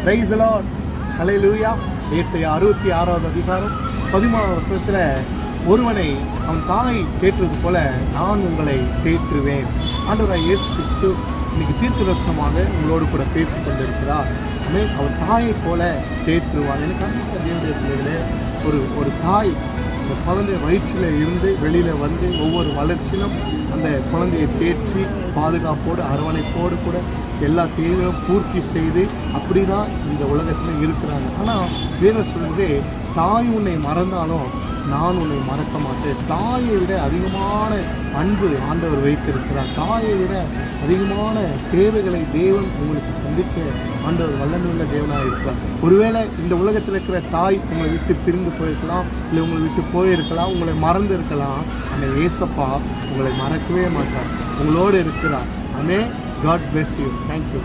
Praise the Lord. ஹல்லேலூயா. ஏசாயா 66வது அதிகாரம் 13வது வசனத்தில் ஒருவனை அவன் தாய் தேற்றுவது போல நான் உங்களை தேற்றுவேன். ஆண்டவராய் இயேசு கிறிஸ்து இன்னைக்கு தீர்க்கதரிசனமாக உங்களோடு கூட பேசி கொண்டிருக்கிறார். அவர் தாயை போல தேற்றுவார். எனக்கு அன்பான தேவனுடைய பிள்ளைகளே, ஒரு தாய் அந்த குழந்தை வயிற்றில் இருந்து வெளியில் வந்து ஒவ்வொரு வளர்ச்சியிலும் அந்த குழந்தையை தேற்றி பாதுகாப்போடு அரவணைப்போடு கூட எல்லா தேவையும் பூர்த்தி செய்து அப்படி தான் இந்த உலகத்தில் இருக்கிறாங்க. ஆனால் வேதம் சொல்லுறது, தாய் உன்னை மறந்தாலும் நான் உன்னை மறக்க மாட்டேன். தாயை விட அதிகமான அன்பு ஆண்டவர் வைத்திருக்கிறார். தாயை விட அதிகமான தேவைகளை தேவன் உங்களுக்கு சந்திக்க ஆண்டவர் வல்லமையுள்ள தேவனாக இருக்கிறார். ஒருவேளை இந்த உலகத்தில் இருக்கிற தாய் உங்களை விட்டு பிரிந்து போயிருக்கலாம், இல்லை உங்களை விட்டு போயிருக்கலாம், உங்களை மறந்து இருக்கலாம். அந்த ஏசப்பா உங்களை மறக்கவே மாட்டார், உங்களோடு இருக்கிறார். ஆமென். God bless you. Thank you.